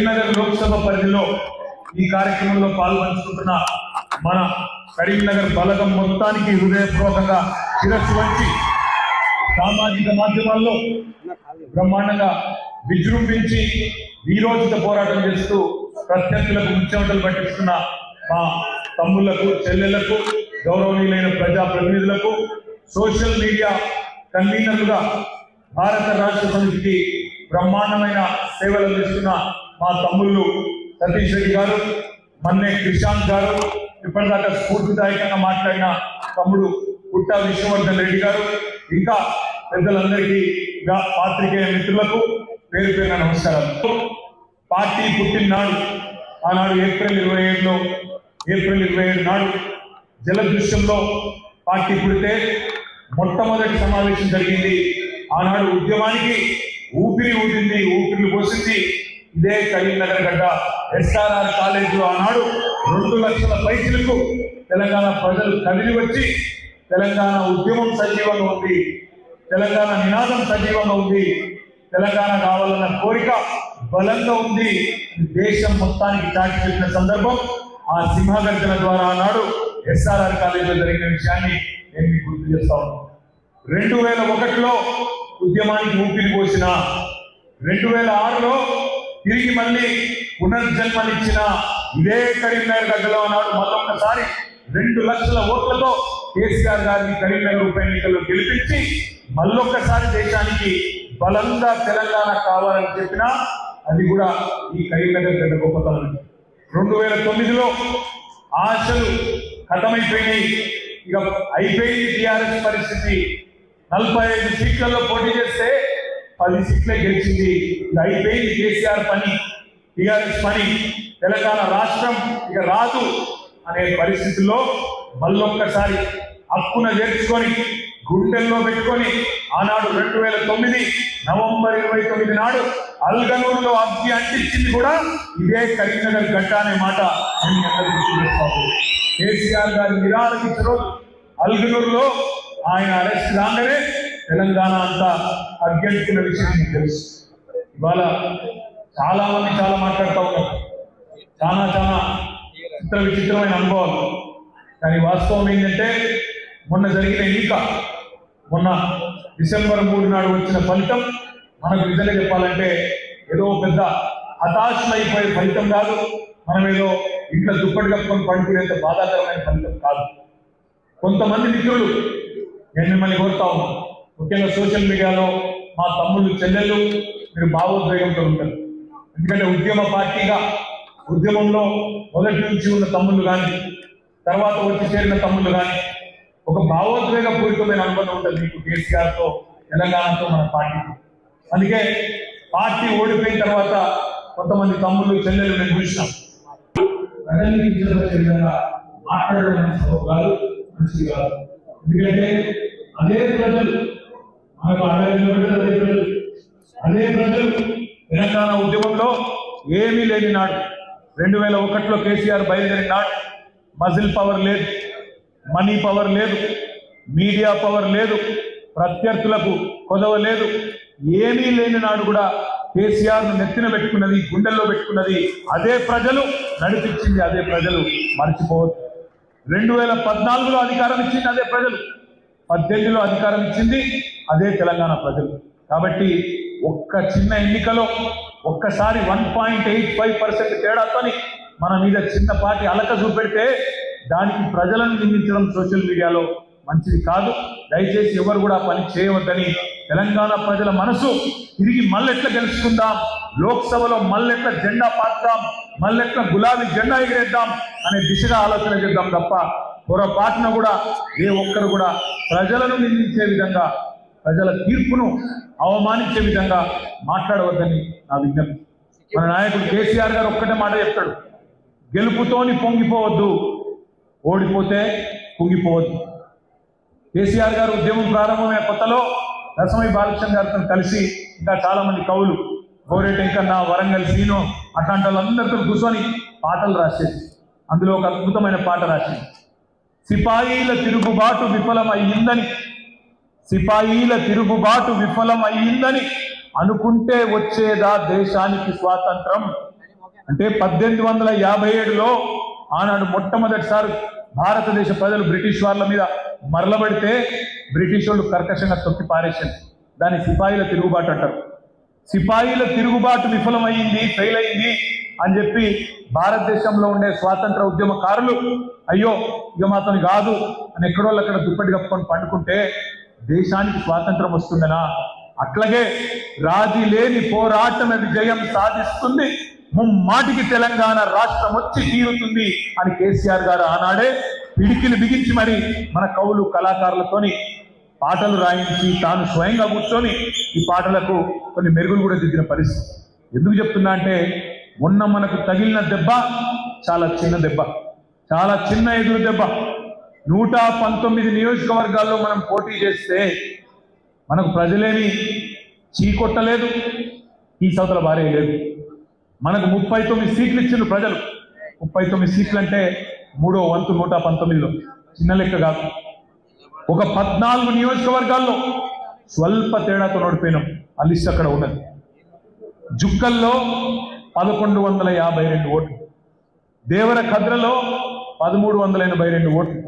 కరీంనగర్ లోక్సభ పరిధిలో ఈ కార్యక్రమంలో పాల్గొంటున్న మన కరీంనగర్ బలగం మొత్తానికి హృదయపూర్వకంగా శిరస్సు వంచి సామాజిక మాధ్యమాల్లో బ్రహ్మాండంగా విజృంభించి వీరోచిత పోరాటం చేస్తూ ప్రత్యర్థులకు ముచ్చెమటలు పట్టిస్తున్న మా తమ్ముళ్లకు చెల్లెళ్లకు గౌరవనీయులైన ప్రజాప్రతినిధులకు సోషల్ మీడియా కన్వీనర్లుగా భారత రాష్ట్ర సమితికి బ్రహ్మాండమైన సేవలు అందిస్తున్న మా తమ్ముళ్ళు సతీష్ రెడ్డి గారు, మన్నే క్రిషాంత్ గారు, ఇప్పటిదాకా స్ఫూర్తిదాయకంగా మాట్లాడిన తమ్ముడు పుట్టా విశ్వవర్ధన్ రెడ్డి గారు, ఇంకా పెద్దలందరికీ పాత్రికేయ మిత్రులకు పేరు పేరున నమస్కారాలు. పార్టీ పుట్టిననాడు ఆనాడు ఏప్రిల్ 27 నాడు జలదృశ్యంలో పార్టీ పుడితే మొట్టమొదటి సమావేశం జరిగింది. ఆనాడు ఉద్యమానికి ఊపిరి పోసింది ఇదే కరీంనగర్ గడ్డ SRR కాలేజీలో. ఆనాడు 2 లక్షల పైసలకు తెలంగాణ ప్రజలు కదిలి వచ్చి తెలంగాణ ఉద్యమం సజీవంగా ఉంది, తెలంగాణ నినాదం సజీవంగా ఉంది, తెలంగాణ కావాలన్న కోరిక బలంగా ఉంది. దేశం మొత్తానికి చాటి చెప్పిన సందర్భం ఆ సింహగర్జన ద్వారా ఆనాడు SRR కాలేజీలో జరిగిన విషయాన్ని నేను మీకు గుర్తు చేస్తా ఉన్నాను. 2001లో ఉద్యమానికి ఊపిరి పోసిన, 2006లో తిరిగి మళ్ళీ పునర్జన్మనిచ్చిన ఇదే కరీంనగర్ గడ్డలో ఆనాడు మళ్ళొక్కసారి 2 లక్షల ఓట్లతో కేసీఆర్ గారిని కరీంనగర్ ఉప ఎన్నికల్లో గెలిపించి మళ్ళొక్కసారి దేశానికి బలంగా తెలంగాణ కావాలని చెప్పినా అది కూడా ఈ కరీంనగర్ గడ్డ గొప్పతనం. 2009లో ఆశలు ఖతమైపోయినాయి, ఇక అయిపోయింది టీఆర్ఎస్ పరిస్థితి. 45 సీట్లలో పోటీ చేస్తే 10 సీట్లే గెలిచింది. ఇక అయిపోయింది కేసీఆర్ పని, టీఆర్ఎస్ పని, తెలంగాణ రాష్ట్రం ఇక రాదు అనే పరిస్థితుల్లో మళ్ళొక్కసారి హక్కున చేర్చుకొని గుండెల్లో పెట్టుకొని ఆనాడు 2009 నవంబర్ 29 నాడు అల్గనూరులో అగ్గి అంటించింది కూడా ఇదే కరీంనగర్ గడ్డ అనే మాట నేను అందరికీ. కేసీఆర్ గారి నిరాళించిన రోజు అల్గనూరులో ఆయన అరెస్ట్ కాగానే తెలంగాణ అంతా అగ్గెంటుకున్న విషయం మీకు తెలుసు. ఇవాళ చాలా మంది చాలా మాట్లాడుతూ ఉన్నారు, చాలా విచిత్రమైన అనుభవాలు. కానీ వాస్తవం ఏంటంటే మొన్న జరిగిన ఎన్నిక, మొన్న డిసెంబర్ 3 నాడు వచ్చిన ఫలితం మనకు నిజంగా చెప్పాలంటే ఏదో పెద్ద హతాశమైపోయే ఫలితం కాదు, మనం ఏదో ఇంట్లో దుప్పటి కప్పుకొని పండుకునేంత బాధాకరమైన ఫలితం కాదు. కొంతమంది మిత్రులు నేను మిమ్మల్ని కోరుతా ఉన్నాను, ముఖ్యంగా సోషల్ మీడియాలో మా తమ్ముళ్ళు చెల్లెళ్ళు మీరు భావోద్వేగంతో ఉంటారు. ఎందుకంటే ఉద్యమ పార్టీగా ఉద్యమంలో మొదటి నుంచి ఉన్న తమ్ముళ్ళు కానీ తర్వాత వచ్చి చేరిన తమ్ముళ్ళు కానీ ఒక భావోద్వేగ పూరితమైన అనుబంధం ఉంటుంది మీకు కేసీఆర్తో, తెలంగాణతో, మన పార్టీతో. అందుకే పార్టీ ఓడిపోయిన తర్వాత కొంతమంది తమ్ముళ్ళు చెల్లెలు నేను చూసినాం, విధంగా మాట్లాడడం కాదు, మంచిది కాదు. ఎందుకంటే అదే ప్రజలు మనకు అదే ప్రజలు తెలంగాణ ఉద్యమంలో ఏమీ లేని నాడు 2001లో కేసీఆర్ బయలుదేరిన నాడు మజిల్ పవర్ లేదు, మనీ పవర్ లేదు, మీడియా పవర్ లేదు, ప్రత్యర్థులకు కొదవ లేదు, ఏమీ లేని నాడు కూడా కేసీఆర్ను నెత్తిన పెట్టుకున్నది, గుండెల్లో పెట్టుకున్నది అదే ప్రజలు, నడిపించింది అదే ప్రజలు, మర్చిపోవద్దు. 2014లో అధికారం ఇచ్చింది అదే ప్రజలు, 18లో అధికారం ఇచ్చింది అదే తెలంగాణ ప్రజలు. కాబట్టి ఒక్క చిన్న ఎన్నికలో ఒక్కసారి 1.85% తేడాతోని మన మీద చిన్నపాటి అలక చూపెడితే దానికి ప్రజలను నిందించడం సోషల్ మీడియాలో మంచిది కాదు. దయచేసి ఎవరు కూడా పని చేయవద్దని, తెలంగాణ ప్రజల మనసు తిరిగి మళ్ళెట్లా గెలుచుకుందాం, లోక్సభలో మళ్ళెట్లా జెండా పాతాం, మళ్ళెట్లా గులాబీ జెండా ఎగిరేద్దాం అనే దిశగా ఆలోచన చేద్దాం తప్ప పొరపాటున కూడా ఏ ఒక్కరు కూడా ప్రజలను నిందించే విధంగా, ప్రజల తీర్పును అవమానించే విధంగా మాట్లాడవద్దని నా విజ్ఞప్తి. మన నాయకుడు కేసీఆర్ గారు ఒక్కటే మాట చెప్తాడు, గెలుపుతోని పొంగిపోవద్దు, ఓడిపోతే కుంగిపోవద్దు. కేసీఆర్ గారు ఉద్యమం ప్రారంభమైన కొత్తలో రసమై బాలకృష్ణ గారితో కలిసి ఇంకా చాలా మంది కవులు, గోరేట వెంకన్న, వరంగల్ సీను, అట్లాంటి వాళ్ళందరితో కూర్చొని పాటలు రాసేది. అందులో ఒక అద్భుతమైన పాట రాసింది, సిపాయిల తిరుగుబాటు విఫలమయ్యిందని అనుకుంటే వచ్చేదా దేశానికి స్వాతంత్రం, అంటే 1857లో ఆనాడు మొట్టమొదటిసారి భారతదేశ ప్రజలు బ్రిటిష్ వాళ్ళ మీద మరలబడితే బ్రిటిష్ వాళ్ళు కర్కశంగా తొక్కి పారేశారు. దాని సిపాయిల తిరుగుబాటు అంటారు. సిపాయిల తిరుగుబాటు విఫలమైంది, ఫెయిల్ అయింది అని చెప్పి భారతదేశంలో ఉండే స్వాతంత్ర ఉద్యమకారులు అయ్యో ఇక మాత్రం కాదు అని ఎక్కడోళ్ళు అక్కడ దుప్పటి కప్పుకొని పండుకుంటే దేశానికి స్వాతంత్రం వస్తుందనా? అట్లాగే రాజీ లేని పోరాటమే విజయం సాధిస్తుంది, ముమ్మాటికి తెలంగాణ రాష్ట్రం వచ్చి తీరుతుంది అని కేసీఆర్ గారు ఆనాడే పిడికిలు బిగించి మరి మన కవులు కళాకారులతోని పాటలు రాయించి తాను స్వయంగా కూర్చొని ఈ పాటలకు కొన్ని మెరుగులు కూడా దిద్దిన పరిస్థితి. ఎందుకు చెప్తున్నా అంటే మొన్న మనకు తగిలిన దెబ్బ చాలా చిన్న దెబ్బ, చాలా చిన్న ఎదురు దెబ్బ. 119 నియోజకవర్గాల్లో మనం పోటీ చేస్తే మనకు ప్రజలేమి చీకొట్టలేదు, ఈ సవతల భార్య లేదు. మనకు 39 సీట్లు ఇచ్చిన ప్రజలు. 39 సీట్లు అంటే 3వ వంతు 119లో చిన్న లెక్క కాదు. ఒక 14 నియోజకవర్గాల్లో స్వల్ప తేడాతో ఓడిపోయినాం. ఆ లిస్ట్ అక్కడ ఉన్నది. జుక్కల్లో 1152 ఓట్లు, దేవర ఖద్రలో 1382 ఓట్లు,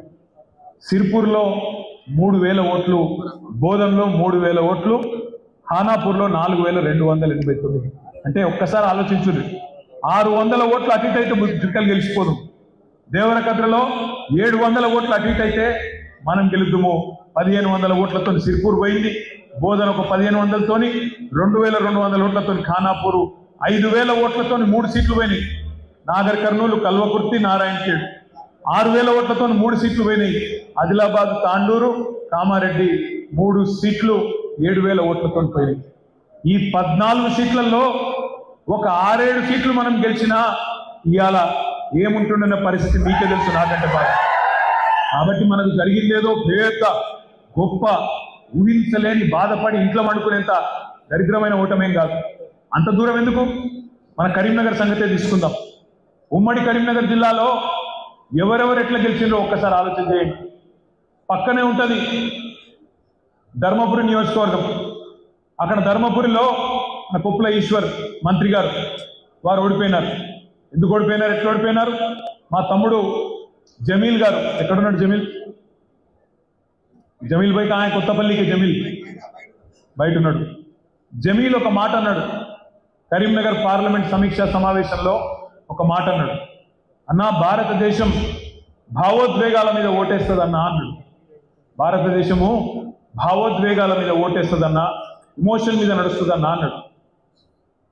సిర్పూర్లో 3000 ఓట్లు, బోధంలో 3000 ఓట్లు, ఖానాపూర్లో 4289. అంటే ఒక్కసారి ఆలోచించుంది, 600 ఓట్లు అటు ఇటు అయితే జుక్కలు గెలిచిపోదు. దేవర ఖద్రలో 700 ఓట్లు అటు ఇటు అయితే మనం గెలుద్దుము. 1500 ఓట్లతో సిర్పూర్ పోయింది, బోధన ఒక 1500తోని, 2200 ఓట్లతో ఖానాపూరు, 5000 ఓట్లతో 3 సీట్లు పోయినాయి. నాగర్ కర్నూలు, కల్వకుర్తి, నారాయణఖేడ్ 6000 ఓట్లతో 3 సీట్లు పోయినాయి. ఆదిలాబాద్, తాండూరు, కామారెడ్డి 3 సీట్లు 7000 ఓట్లతో పోయినాయి. ఈ 14 సీట్లలో ఒక 6-7 సీట్లు మనం గెలిచినా ఇవాళ ఏముంటుందన్న పరిస్థితి మీకే తెలుసు, నాకంటే బాగా. కాబట్టి మనకు జరిగిందేదో పెద్ద గొప్ప ఊహించలేని బాధపడి ఇంట్లో వండుకునేంత దరిద్రమైన ఓటమేం కాదు. అంత దూరం ఎందుకు, మన కరీంనగర్ సంగతే తీసుకుందాం. ఉమ్మడి కరీంనగర్ జిల్లాలో ఎవరెవరు ఎట్లా గెలిచిందో ఒక్కసారి ఆలోచన చేయండి. పక్కనే ఉంటుంది ధర్మపురి నియోజకవర్గం. అక్కడ ధర్మపురిలో మన కొప్పుల ఈశ్వర్ మంత్రి గారు వారు ఓడిపోయినారు. ఎందుకు ఓడిపోయినారు, ఎట్లా ఓడిపోయినారు? మా తమ్ముడు జమీల్ గారు, ఎక్కడున్నాడు జమీల్ బయట, ఆయన కొత్తపల్లికి జమీల్ బయట ఉన్నాడు. జమీల్ ఒక మాట అన్నాడు కరీంనగర్ పార్లమెంట్ సమీక్షా సమావేశంలో. ఒక మాట అన్నాడు, అన్నా భారతదేశం భావోద్వేగాల మీద ఓటేస్తుందన్నా అన్నాడు. భారతదేశము భావోద్వేగాల మీద ఓటేస్తుందన్నా, ఇమోషన్ మీద నడుస్తుందన్నా అన్నాడు.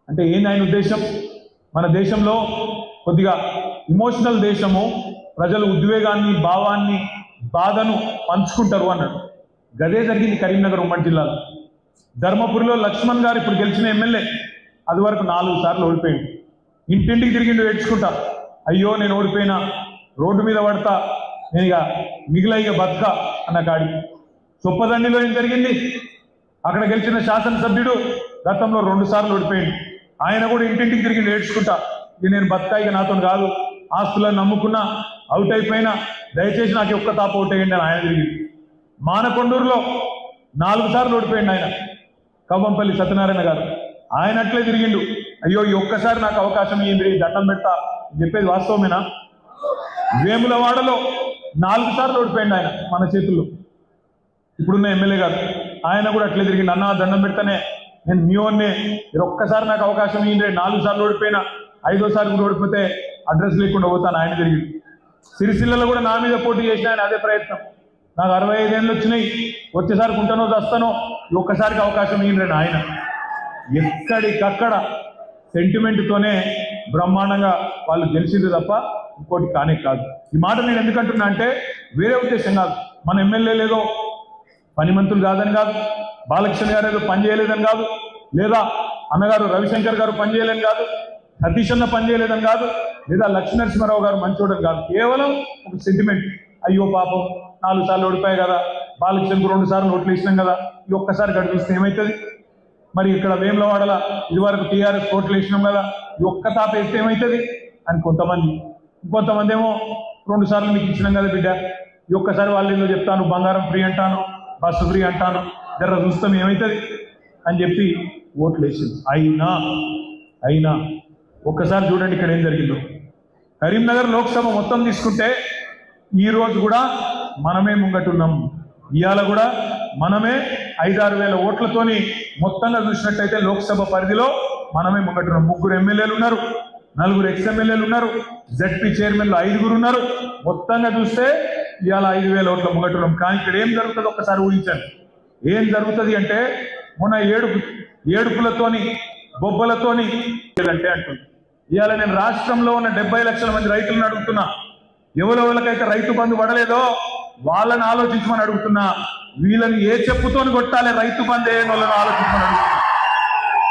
అంటే ఏంది ఆయన ఉద్దేశం? మన దేశంలో కొద్దిగా ఇమోషనల్ దేశము, ప్రజలు ఉద్వేగాన్ని, భావాన్ని, బాధను పంచుకుంటారు అన్నాడు. గదే జరిగింది కరీంనగర్ ఉమ్మడి జిల్లాలో. ధర్మపురిలో లక్ష్మణ్ గారు ఇప్పుడు గెలిచిన ఎమ్మెల్యే, అది వరకు 4 సార్లు ఓడిపోయింది. ఇంటింటికి తిరిగిండు ఏడ్చుకుంటా, అయ్యో నేను ఓడిపోయినా, రోడ్డు మీద పడతా, నేను ఇక మిగిలిన బతుక అన్న కాడికి. చొప్పదండిలో ఏం జరిగింది? అక్కడ గెలిచిన శాసనసభ్యుడు గతంలో 2 సార్లు ఓడిపోయింది. ఆయన కూడా ఇంటింటికి తిరిగి ఏడ్చుకుంటా, ఇక నేను బతుకా, ఇక నాతో కాదు, ఆస్తులను నమ్ముకున్నా, అవుట్ అయిపోయినా, దయచేసి నాకు ఒక్క తాప అవుట్ అయ్యండి అని ఆయన తిరిగింది. మానకొండూరులో 4 సార్లు ఓడిపోయింది ఆయన, కవ్వంపల్లి సత్యనారాయణ గారు. ఆయన అట్లే తిరిగిండు, అయ్యో ఈ ఒక్కసారి నాకు అవకాశం ఇయ్యండి, దండం పెడతా చెప్పేది వాస్తవమేనా? వేములవాడలో 4 సార్లు ఓడిపోయింది ఆయన మన చేతుల్లో, ఇప్పుడున్న ఎమ్మెల్యే గారు. ఆయన కూడా అట్లే తిరిగిండు, అన్న దండం పెడతానే, నేను మీవన్నే, మీరు ఒక్కసారి నాకు అవకాశం ఇయ్యండి, 4 సార్లు ఓడిపోయినా, 5వసారి కూడా ఓడిపోతే అడ్రస్ లేకుండా పోతాను ఆయన తిరిగి. సిరిసిల్లలో కూడా నా మీద పోటీ చేసిన ఆయన అదే ప్రయత్నం, నాకు 65 ఏళ్ళు వచ్చినాయి, వచ్చేసారికి ఉంటానో వస్తానో, ఒక్కసారికి అవకాశం ఇయ్యండి ఆయన. ఎక్కడికక్కడ సెంటిమెంట్తోనే బ్రహ్మాండంగా వాళ్ళు గెలిచింది తప్ప ఇంకోటి కానే కాదు. ఈ మాట నేను ఎందుకంటున్నా అంటే వేరే ఉద్దేశం కాదు. మన ఎమ్మెల్యే లేదో పనిమంతులు కాదని కాదు, బాలకృష్ణ గారు ఏదో పని చేయలేదని కాదు, లేదా అన్నగారు రవిశంకర్ గారు పని చేయలేదని కాదు, సతీష్ అన్న పని చేయలేదని కాదు, లేదా లక్ష్మీనరసింహారావు గారు మంచోడని కాదు. కేవలం ఒక సెంటిమెంట్, అయ్యో పాపం 4 సార్లు ఓడిపోయాయి కదా, బాలకృష్ణకు 2 సార్లు ఓట్లు వేసినాం కదా, ఈ ఒక్కసారి గడిపిస్తే ఏమవుతుంది? మరి ఇక్కడ వేములవాడల ఇదివరకు టీఆర్ఎస్ ఓట్లు వేసినాం కదా, ఈ ఒక్క తాప వేస్తే ఏమవుతుంది అని కొంతమంది. ఇంకొంతమంది ఏమో 2 సార్లు మీకు ఇచ్చినాం కదా బిడ్డ, ఈ ఒక్కసారి వాళ్ళు ఏదో చెప్తాను, బంగారం ఫ్రీ అంటాను, బస్సు ఫ్రీ అంటాను, జర చూస్తాం ఏమవుతుంది అని చెప్పి ఓట్లు వేసింది. అయినా ఒక్కసారి చూడండి ఇక్కడ ఏం జరిగిందో. కరీంనగర్ లోక్సభ మొత్తం తీసుకుంటే ఈ రోజు కూడా మనమే ముంగటున్నాం. ఇవాళ కూడా మనమే 5-6 వేల ఓట్లతోని మొత్తంగా చూసినట్టయితే లోక్సభ పరిధిలో మనమే ముంగటున్నాం. 3 ఎమ్మెల్యేలు ఉన్నారు, 4 ఎక్స్ఎమ్మెల్యేలు ఉన్నారు, జడ్పీ చైర్మన్లు 5 ఉన్నారు. మొత్తంగా చూస్తే ఇవాళ 5,000 ఓట్ల ముంగటున్నాం. కానీ ఇక్కడ ఏం జరుగుతుంది ఒక్కసారి ఊహించండి. ఏం జరుగుతుంది అంటే మొన్న ఏడుపులతోని బొబ్బలతోని అంటే అంటుంది. ఇవాళ నేను రాష్ట్రంలో ఉన్న 70 లక్షల మంది రైతులను అడుగుతున్నా, ఎవరెవరికైతే రైతు బంధు పడలేదో వాళ్ళని ఆలోచించమని అడుగుతున్నా. వీళ్ళని ఏ చెప్పుతోని కొట్టాలి రైతు బంధు ఏ వాళ్ళని ఆలోచించమని అడుగుతున్నా.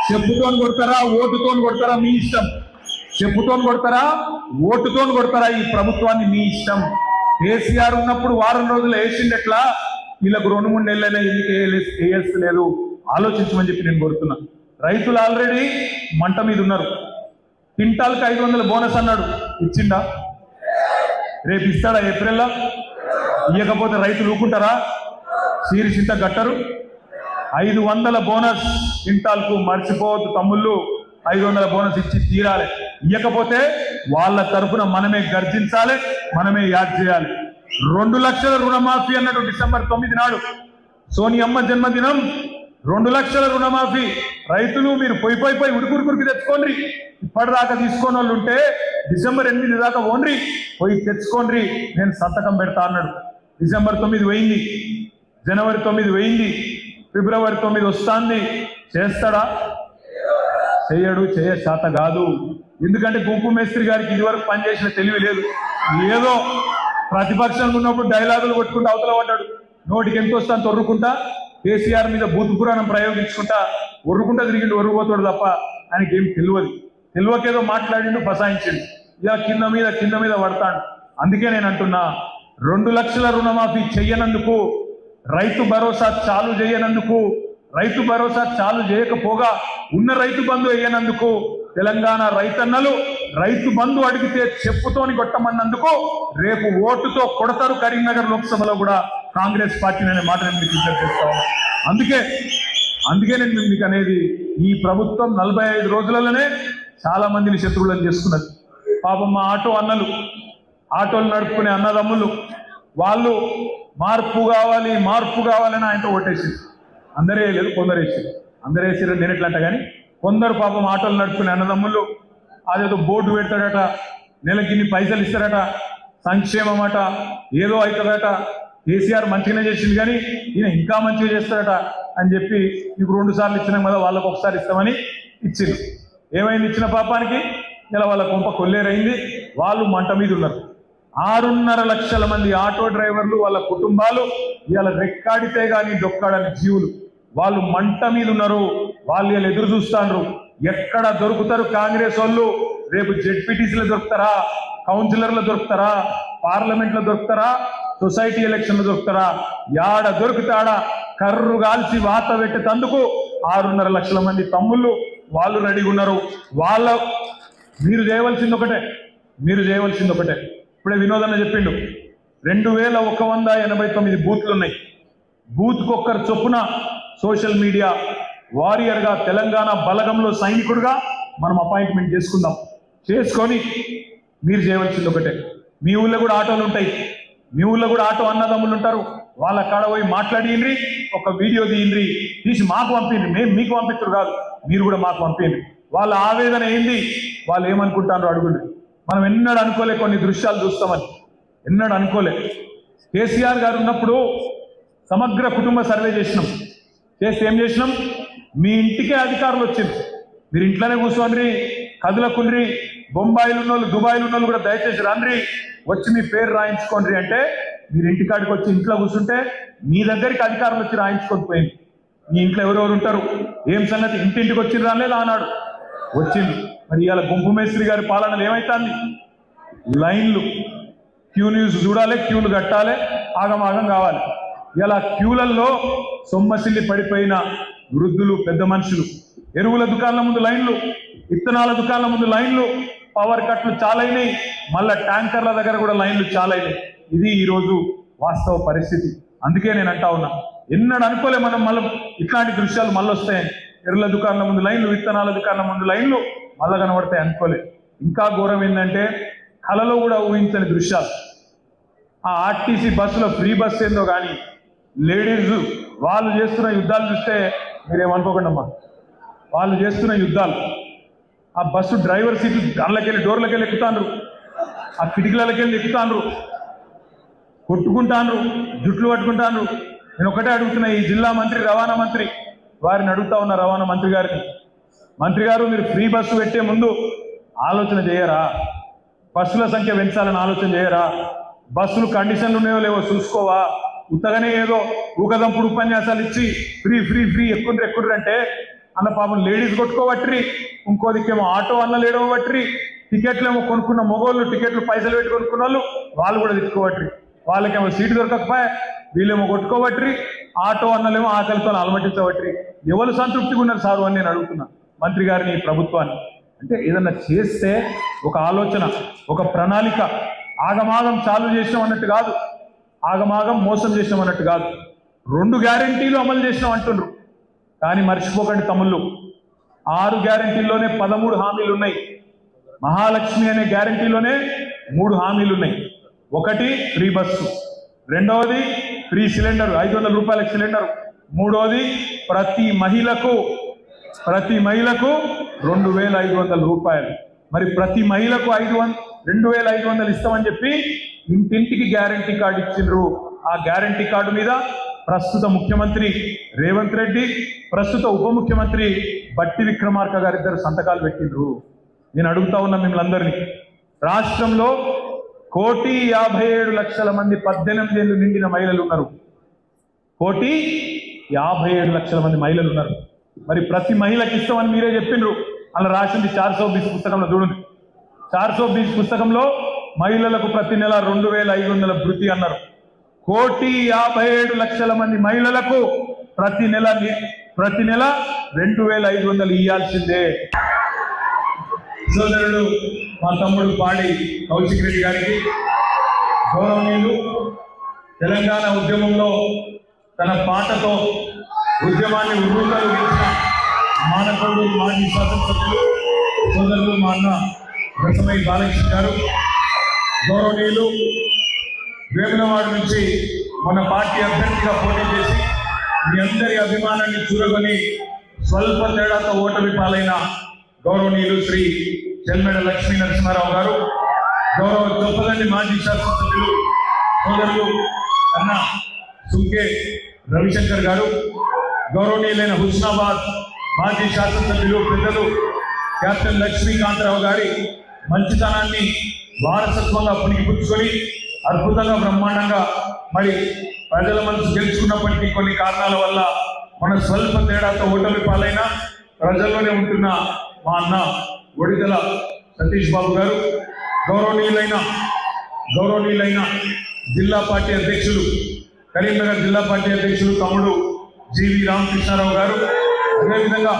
చెప్పుతోని కొడతారా, ఓటుతోని కొడతారా, మీ ఇష్టం. చెప్పుతోని కొడతారా, ఓటుతోని కొడతారా, ఈ ప్రభుత్వాన్ని మీ ఇష్టం. కేసీఆర్ ఉన్నప్పుడు వారం రోజులు వేసిండెట్లా, వీళ్ళకు 2-3 నెలలైనా ఎందుకు వేయలేదు ఆలోచించమని చెప్పి నేను కోరుతున్నా. రైతులు ఆల్రెడీ మంట మీద ఉన్నారు. క్వింటాల్కి 500 బోనస్ అన్నాడు, ఇచ్చిండా? రేపు ఇస్తాడా ఏప్రిల్లో? ఇవ్వకపోతే రైతులు ఊరుకుంటారా? సీరిసింత గట్టరు. 500 బోనస్ క్వింటాల్కు, మర్చిపోవద్దు తమ్ముళ్ళు, 500 బోనస్ ఇచ్చి తీరాలి. ఇవ్వకపోతే వాళ్ళ తరఫున మనమే గర్జించాలి, మనమే యాద్ చేయాలి. 2 లక్షల రుణమాఫీ అన్నాడు డిసెంబర్ 9 నాడు, సోనియమ్మ జన్మదినం. 2 లక్షల రుణమాఫీ. రైతులు మీరు పోయి ఉడుకురికి తెచ్చుకోండి. ఇప్పటిదాకా తీసుకోని వాళ్ళు ఉంటే డిసెంబర్ 8 దాకా ఓన్రి పోయి తెచ్చుకోండి, నేను సంతకం పెడతా అన్నాడు. డిసెంబర్ 9 పోయింది, జనవరి 9 పోయింది, ఫిబ్రవరి 9 వస్తుంది. చేస్తాడా? చేయడు, చేత కాదు. ఎందుకంటే గుంపు మేస్త్రి గారికి ఇదివరకు పనిచేసిన తెలివి లేదు. ఏదో ప్రతిపక్షంగా ఉన్నప్పుడు డైలాగులు కొట్టుకుంటూ అవతల పడ్డాడు. నోటికి ఎంత వస్తాను తొర్రుకుంటా, కేసీఆర్ మీద భూత పురాణం ప్రయోగించుకుంటా ఒర్రుకుంటా తిరిగిండు, ఒర్రుపోతాడు తప్ప ఆయనకి ఏం తెలియకేదో మాట్లాడిండు, ఫసాయించిండు. ఇలా కింద మీద పడతాడు. అందుకే నేను అంటున్నా, 2 లక్షల రుణమాఫీ చెయ్యనందుకు, రైతు భరోసా చాలు చేయనందుకు, రైతు భరోసా చాలు చేయకపోగా ఉన్న రైతు బంధు వేయనందుకు, తెలంగాణ రైతన్నలు రైతు బంధు అడిగితే చెప్పుతోని కొట్టమన్నందుకు రేపు ఓటుతో కొడతారు కరీంనగర్ లోక్సభలో కూడా కాంగ్రెస్ పార్టీ అనే మాట నేను మీకు విజ్ఞప్తి చేస్తాను. అందుకే నేను మీకు అనేది, ఈ ప్రభుత్వం 45 రోజులలోనే చాలా మందిని శత్రువులను చేసుకున్నది. పాపం మా ఆటోలు నడుపుకునే అన్నదమ్ములు వాళ్ళు మార్పు కావాలని ఆయనతో ఓటేసింది. అందరే లేదు, కొందరు వేసారు. అందరూ వేసారు నేను ఎట్లా అంట. కానీ కొందరు పాపం ఆటోలు నడుపుకునే అన్నదమ్ములు అదేదో బోర్డు పెడతాడట, నెలకి ఇన్ని పైసలు ఇస్తారట, సంక్షేమం అట, ఏదో అవుతుందట, కేసీఆర్ మంచిగానే చేసింది కానీ ఈయన ఇంకా మంచిగా చేస్తారట అని చెప్పి ఇప్పుడు 2 సార్లు ఇచ్చినాం కదా, వాళ్ళకు ఒకసారి ఇస్తామని ఇచ్చింది. ఏమైంది ఇచ్చిన పాపానికి? ఇలా వాళ్ళ కొంప కొల్లేరైంది. వాళ్ళు మంట మీద ఉన్నారు. 6.5 లక్షల మంది ఆటో డ్రైవర్లు, వాళ్ళ కుటుంబాలు ఇవాళ రెక్కాడితే కానీ డొక్కాడని జీవులు, వాళ్ళు మంట మీద ఉన్నారు. వాళ్ళు ఇలా ఎదురు చూస్తాండ్రు, ఎక్కడ దొరుకుతారు కాంగ్రెస్ వాళ్ళు? రేపు జెడ్పీటీసీలో దొరుకుతారా, కౌన్సిలర్లు దొరుకుతారా, పార్లమెంట్లో దొరుకుతారా, సొసైటీ ఎలక్షన్లు దొరుకుతారా? యాడ దొరుకుతాడా కర్రు కాల్చి వాత పెట్టేందుకు 6.5 లక్షల మంది తమ్ముళ్ళు వాళ్ళు రెడీగా ఉన్నారు. మీరు చేయవలసింది ఒకటే. ఇప్పుడే వినోదన్న చెప్పిండు, 2189 బూత్లు ఉన్నాయి. బూత్కు ఒక్కరు చొప్పున సోషల్ మీడియా వారియర్గా, తెలంగాణ బలగంలో సైనికుడుగా మనం అపాయింట్మెంట్ చేసుకొని మీరు చేయవలసింది ఒకటే. మీ ఊళ్ళో కూడా ఆటోలు ఉంటాయి, మీ ఊళ్ళో కూడా ఆటో అన్నదమ్ములు ఉంటారు. వాళ్ళ కాడ పోయి మాట్లాడియండ్రి, ఒక వీడియో తీసి మాకు పంపిండ్రి. మేము మీకు పంపించరు కాదు, మీరు కూడా మాకు పంపిండ్రి. వాళ్ళ ఆవేదన ఏంది, వాళ్ళు ఏమనుకుంటారో అడుగుండి. మనం ఎన్నడూ అనుకోలే కొన్ని దృశ్యాలు చూస్తామని, ఎన్నడూ అనుకోలే. కేసీఆర్ గారు ఉన్నప్పుడు సమగ్ర కుటుంబ సర్వే చేస్తే ఏం చేసినాం? మీ ఇంటికే అధికారులు వచ్చింది, మీరు ఇంట్లోనే కూర్చోండి, కదులకుండ్రి, బొంబాయిలు ఉన్నోళ్ళు, దుబాయ్లు ఉన్నోళ్ళు కూడా దయచేసి రండి, వచ్చి మీ పేరు రాయించుకోండి అంటే మీరు ఇంటికాడికి వచ్చి ఇంట్లో కూర్చుంటే మీ దగ్గరికి అధికారులు వచ్చి రాయించుకొని పోయింది. మీ ఇంట్లో ఎవరెవరు ఉంటారు, ఏం సంగతి, ఇంటింటికి వచ్చింది రాలేదు ఆనాడు వచ్చింది. మరి ఇవాళ గుంపు మేస్త్రి గారి పాలనలు ఏమైతుంది? లైన్లు, క్యూ న్యూస్ చూడాలి, క్యూలు కట్టాలి, ఆగమాగం కావాలి. ఇలా క్యూలల్లో సొమ్మసిల్లి పడిపోయిన వృద్ధులు, పెద్ద మనుషులు, ఎరువుల దుకాణాల ముందు లైన్లు, విత్తనాల దుకాణాల ముందు లైన్లు, పవర్ కట్లు చాలైనాయి, మళ్ళా ట్యాంకర్ల దగ్గర కూడా లైన్లు చాలైనాయి. ఇది ఈరోజు వాస్తవ పరిస్థితి. అందుకే నేను అంటా ఉన్నా, ఎన్నడూ అనుకోలే మనం మళ్ళీ ఇట్లాంటి దృశ్యాలు మళ్ళీ వస్తాయని. ఎరువుల దుకాణాల ముందు లైన్లు, విత్తనాల దుకాణాల ముందు లైన్లు, మళ్ళా కనబడతాయి అనుకోలే. ఇంకా ఘోరం ఏంటంటే కళలో కూడా ఊహించని దృశ్యాలు. ఆ ఆర్టీసీ బస్సులో ఫ్రీ బస్ ఏందో కానీ లేడీస్ వాళ్ళు చేస్తున్న యుద్ధాలు చూస్తే మీరేమనుకోకండి అమ్మా, వాళ్ళు చేస్తున్న యుద్ధాలు. ఆ బస్సు డ్రైవర్ సీట్లు దానిలోకెళ్ళి డోర్లకెళ్ళి ఎక్కుతాండ్రు, ఆ కిటికీలకెళ్ళి ఎక్కుతాండ్రు, కొట్టుకుంటాండ్రు, జుట్లు పట్టుకుంటాండ్రు. నేను ఒకటే అడుగుతున్నా, ఈ జిల్లా మంత్రి రవాణా మంత్రి వారిని అడుగుతా ఉన్న రవాణా మంత్రి గారిని, మంత్రి గారు మీరు ఫ్రీ బస్సు పెట్టే ముందు ఆలోచన చేయరా? బస్సుల సంఖ్య పెంచాలని ఆలోచన చేయరా? బస్సులు కండిషన్లు ఉన్నాయో లేవో చూసుకోవా? ఉత్తగానే ఏదో ఊకదంపుడు ఉపన్యాసాలు ఇచ్చి ఫ్రీ ఫ్రీ ఫ్రీ ఎక్కుండ్రు అంటే అన్న పాపం లేడీస్ కొట్టుకోబట్టి, ఇంకో దిక్కేమో ఆటో అన్న లేడో బట్టి, టికెట్లు ఏమో కొనుక్కున్న మొగోళ్ళు, టికెట్లు పైసలు పెట్టి కొనుక్కున్న వాళ్ళు కూడా తిట్టుకోబట్టి, వాళ్ళకేమో సీటు దొరకకపోయా, వీళ్ళేమో కొట్టుకోబట్టి, ఆటో అన్నలేమో ఆకలితో అలమటించబట్టి ఎవరు సంతృప్తిగా ఉన్నారు సారు అని నేను అడుగుతున్నా మంత్రి గారిని, ప్రభుత్వాన్ని. అంటే ఏదన్నా చేస్తే ఒక ఆలోచన, ఒక ప్రణాళిక, ఆగమాగం చాలు చేసినాం అన్నట్టు కాదు, ఆగమాగం మోసం చేసినాం అన్నట్టు కాదు. 2 గ్యారెంటీలు అమలు చేసినాం అంటుండ్రు. కానీ మర్చిపోకండి తమ్ముళ్ళు, 6 గ్యారెంటీల్లోనే 13 హామీలు ఉన్నాయి. మహాలక్ష్మి అనే గ్యారెంటీలోనే 3 హామీలు ఉన్నాయి. ఒకటి ఫ్రీ బస్సు, రెండవది ఫ్రీ సిలిండర్ 500 రూపాయల సిలిండర్, మూడవది ప్రతి మహిళకు 2500 రూపాయలు. మరి ప్రతి మహిళకు 2500 ఇస్తామని చెప్పి ఇంటింటికి గ్యారంటీ కార్డు ఇచ్చిండ్రు. ఆ గ్యారంటీ కార్డు మీద ప్రస్తుత ముఖ్యమంత్రి రేవంత్ రెడ్డి, ప్రస్తుత ఉప ముఖ్యమంత్రి బట్టి విక్రమార్క గారిద్దరు సంతకాలు పెట్టిండ్రు. నేను అడుగుతా ఉన్నా మిమ్మల్ని అందరినీ, రాష్ట్రంలో 1,57,00,000 మంది 18 ఏళ్ళు నిండిన మహిళలు ఉన్నారు. 1,57,00,000 మంది మహిళలు ఉన్నారు. మరి ప్రతి మహిళకి ఇస్తామని మీరే చెప్పిండ్రు. అలా రాసింది 420 పుస్తకంలో చూడండి. 420 పుస్తకంలో మహిళలకు ప్రతి నెల 2,500 భృతి అన్నారు. 1,57,00,000 మంది మహిళలకు ప్రతి నెల 2,500 ఇయ్యాల్సిందే. సోదరుడు మా తమ్ముడు పాడి కౌశిక్ రెడ్డి గారికి, గౌరవనీయులు, తెలంగాణ ఉద్యమంలో తన పాటతో ఉద్యమాన్ని ఉర్రూతలూగించిన మానవుడు, మాజీ శాసనసభ్యులు సోదరులు మా అన్న రసమై బాలకృష్ణ గారు, గౌరవనీయులు, వేములవాడ నుంచి మన పార్టీ అభ్యర్థిగా పోటీ చేసి మీ అందరి అభిమానాన్ని చూరగొని స్వల్ప తేడాతో ఓటమి పాలైన గౌరవనీయులు శ్రీ చెల్మెడ లక్ష్మీ నరసింహారావు గారు, గౌరవ చొప్పదండి మాజీ శాసనసభ్యులు సోదరులు అన్న సుంకే రవిశంకర్ గారు, గౌరవనీయులైన హుస్నాబాద్ మాజీ శాసనసభ్యులు పెద్దలు కెప్టెన్ లక్ష్మీకాంతరావు గారి మంచితనాన్ని వారసత్వంగా పుణికిపుచ్చుకొని అద్భుతంగా, బ్రహ్మాండంగా మరి ప్రజల మనసు గెలుచుకున్నప్పటికీ కొన్ని కారణాల వల్ల మన స్వల్ప తేడాతో ఓటమి పాలైన ప్రజల్లోనే ఉంటున్న మా అన్న ఒడిదల సతీష్ బాబు గారు, గౌరవనీయులైన జిల్లా పార్టీ అధ్యక్షులు, కరీంనగర్ జిల్లా పార్టీ అధ్యక్షులు తమ్ముడు జీవి రామకృష్ణారావు గారు, అదేవిధంగా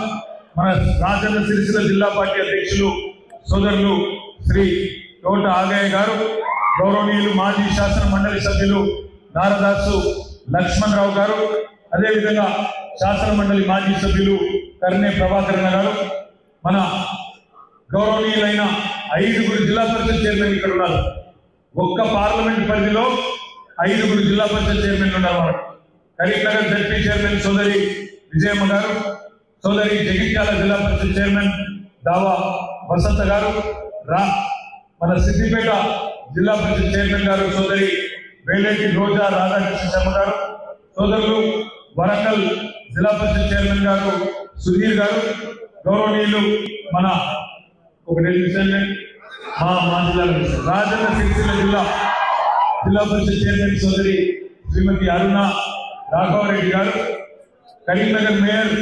మన రాజన్న సిరిసిల్ల జిల్లా పార్టీ అధ్యక్షులు సోదరులు శ్రీ తోట ఆగయ్య గారు, గౌరవనీయులు మాజీ శాసన మండలి సభ్యులు నారదాసు లక్ష్మణరావు గారు, అదేవిధంగా శాసన మండలి మాజీ సభ్యులు కర్నే ప్రభాకరణ గారు, మన గౌరవనీయులైన 5 జిల్లా పరిషత్ చైర్మన్ ఇక్కడ ఉన్నారు. ఒక్క పార్లమెంట్ పరిధిలో 5 జిల్లా పరిషత్ చైర్మన్ ఉన్నారు. మనకు కరీంనగర్ జడ్పీ చైర్మన్ సోదరి విజయమ్మ గారు, సోదరి జగిత్యాల జిల్లా పరిషత్ చైర్మన్ దావా వసంత గారు, మన సిద్దిపేట జిల్లా పరిషత్ చైర్మన్ గారు సోదరి వేలేటి రోజా రాధాకృష్ణ శర్మ గారు, సోదరులు వరంగల్ జిల్లా పరిషత్ చైర్మన్ గారు సుధీర్ గారు, గౌరవనీయులు మన రాజన్న సిరిసిల్ల జిల్లా పరిషత్ చైర్మన్ సోదరి శ్రీమతి అరుణ రాఘవరెడ్డి గారు, కరీంనగర్ మేయర్